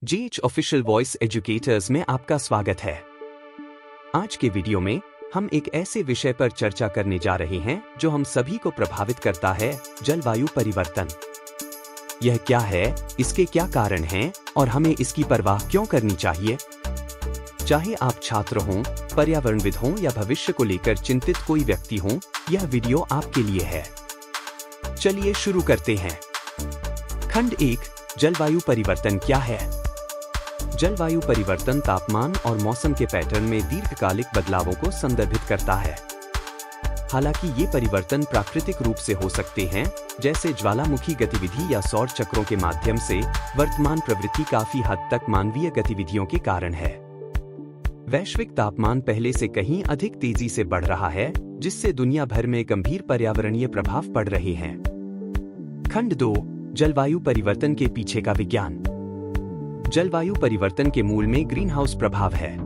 GH official voice educators में आपका स्वागत है। आज के वीडियो में हम एक ऐसे विषय पर चर्चा करने जा रहे हैं जो हम सभी को प्रभावित करता है, जलवायु परिवर्तन। यह क्या है, इसके क्या कारण हैं और हमें इसकी परवाह क्यों करनी चाहिए? चाहे आप छात्र हों, पर्यावरणविद हों या भविष्य को लेकर चिंतित कोई व्यक्ति हों, यह वीडियो आपके लिए है। चलिए शुरू करते हैं। खंड 1, जलवायु परिवर्तन क्या है? जलवायु परिवर्तन तापमान और मौसम के पैटर्न में दीर्घकालिक बदलावों को संदर्भित करता है। हालांकि ये परिवर्तन प्राकृतिक रूप से हो सकते हैं, जैसे ज्वालामुखी गतिविधि या सौर चक्रों के माध्यम से, वर्तमान प्रवृत्ति काफी हद तक मानवीय गतिविधियों के कारण है। वैश्विक तापमान पहले से कहीं अधिक तेजी से बढ़ रहा है, जिससे दुनिया भर में गंभीर पर्यावरणीय प्रभाव पड़ रहे हैं। खंड 2, जलवायु परिवर्तन के पीछे का विज्ञान। जलवायु परिवर्तन के मूल में ग्रीनहाउस प्रभाव है।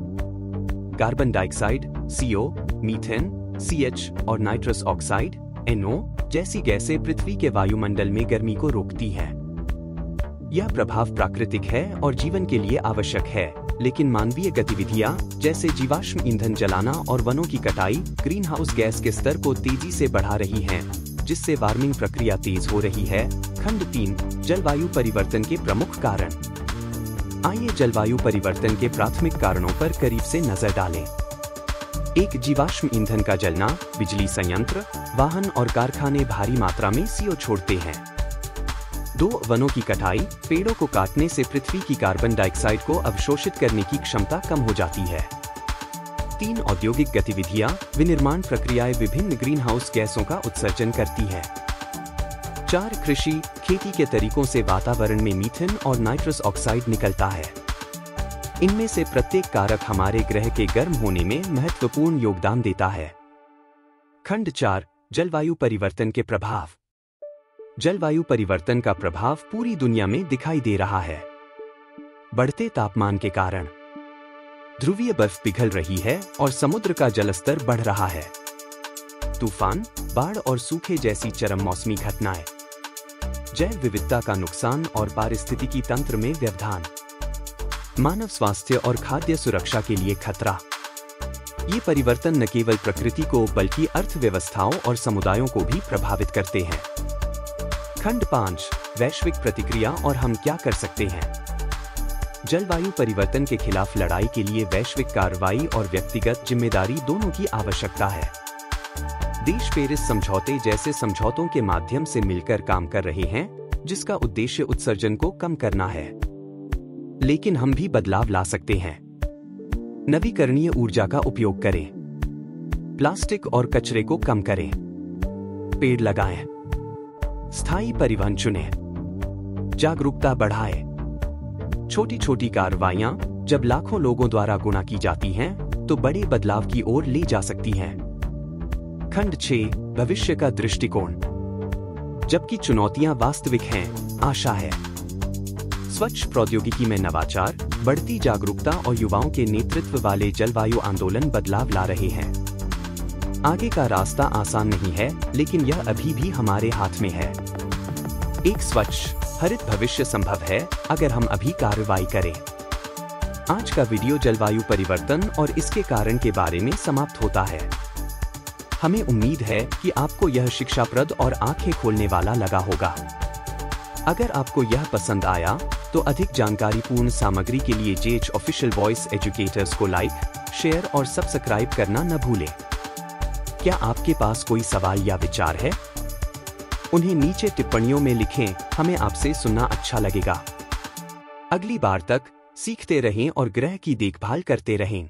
Carbon dioxide, CO, methane, CH और नाइट्रस ऑक्साइड, NO जैसी गैसें पृथ्वी के वायुमंडल में गर्मी को रोकती हैं। यह प्रभाव प्राकृतिक है और जीवन के लिए आवश्यक है, लेकिन मानवीय गतिविधियां जैसे जीवाश्म ईंधन जलाना और वनों की कटाई ग्रीनहाउस गैस के स्तर को तेजी से बढ़ा रही हैं, जिससे वार्मिंग प्रक्रिया तेज हो रही है। खंड 3, जलवायु परिवर्तन के प्रमुख कारण। आइए जलवायु परिवर्तन के प्राथमिक कारणों पर करीब से नजर डालें। 1, जीवाश्म ईंधन का जलना, बिजली संयंत्र, वाहन और कारखाने भारी मात्रा में CO छोड़ते हैं। 2, वनों की कटाई, पेड़ों को काटने से पृथ्वी की कार्बन डाइऑक्साइड को अवशोषित करने की क्षमता कम हो जाती है। 3, औद्योगिक गतिविधियां, विनिर्माण प्रक्रियाएं विभिन्न ग्रीनहाउस गैसों का उत्सर्जन करती है। 4, कृषि, खेती के तरीकों से वातावरण में मीथेन और नाइट्रस ऑक्साइड निकलता है। इनमें से प्रत्येक कारक हमारे ग्रह के गर्म होने में महत्वपूर्ण योगदान देता है। खंड 4, जलवायु परिवर्तन के प्रभाव। जलवायु परिवर्तन का प्रभाव पूरी दुनिया में दिखाई दे रहा है। बढ़ते तापमान के कारण ध्रुवीय बर्फ पिघल रही है और समुद्र का जलस्तर बढ़ रहा है। तूफान, बाढ़ और सूखे जैसी चरम मौसमी घटनाएं, जैव विविधता का नुकसान और पारिस्थितिकी तंत्र में व्यवधान, मानव स्वास्थ्य और खाद्य सुरक्षा के लिए खतरा। ये परिवर्तन न केवल प्रकृति को बल्कि अर्थव्यवस्थाओं और समुदायों को भी प्रभावित करते हैं। खंड 5, वैश्विक प्रतिक्रिया और हम क्या कर सकते हैं। जलवायु परिवर्तन के खिलाफ लड़ाई के लिए वैश्विक कार्रवाई और व्यक्तिगत जिम्मेदारी दोनों की आवश्यकता है। देश पेरिस समझौते जैसे समझौतों के माध्यम से मिलकर काम कर रहे हैं, जिसका उद्देश्य उत्सर्जन को कम करना है। लेकिन हम भी बदलाव ला सकते हैं। नवीकरणीय ऊर्जा का उपयोग करें, प्लास्टिक और कचरे को कम करें, पेड़ लगाएं, स्थायी परिवहन चुनें, जागरूकता बढ़ाएं। छोटी छोटी कार्रवाइयां जब लाखों लोगों द्वारा गुणा की जाती हैं, तो बड़े बदलाव की ओर ले जा सकती हैं। खंड 6, भविष्य का दृष्टिकोण। जबकि चुनौतियां वास्तविक हैं, आशा है। स्वच्छ प्रौद्योगिकी में नवाचार, बढ़ती जागरूकता और युवाओं के नेतृत्व वाले जलवायु आंदोलन बदलाव ला रहे हैं। आगे का रास्ता आसान नहीं है, लेकिन यह अभी भी हमारे हाथ में है। एक स्वच्छ, हरित भविष्य संभव है अगर हम अभी कार्रवाई करें। आज का वीडियो जलवायु परिवर्तन और इसके कारण के बारे में समाप्त होता है। हमें उम्मीद है कि आपको यह शिक्षाप्रद और आंखें खोलने वाला लगा होगा। अगर आपको यह पसंद आया, तो अधिक जानकारीपूर्ण सामग्री के लिए जीएच ऑफिशियल वॉइस एजुकेटर्स को लाइक, शेयर और सब्सक्राइब करना न भूलें। क्या आपके पास कोई सवाल या विचार है? उन्हें नीचे टिप्पणियों में लिखें, हमें आपसे सुनना अच्छा लगेगा। अगली बार तक सीखते रहें और ग्रह की देखभाल करते रहें।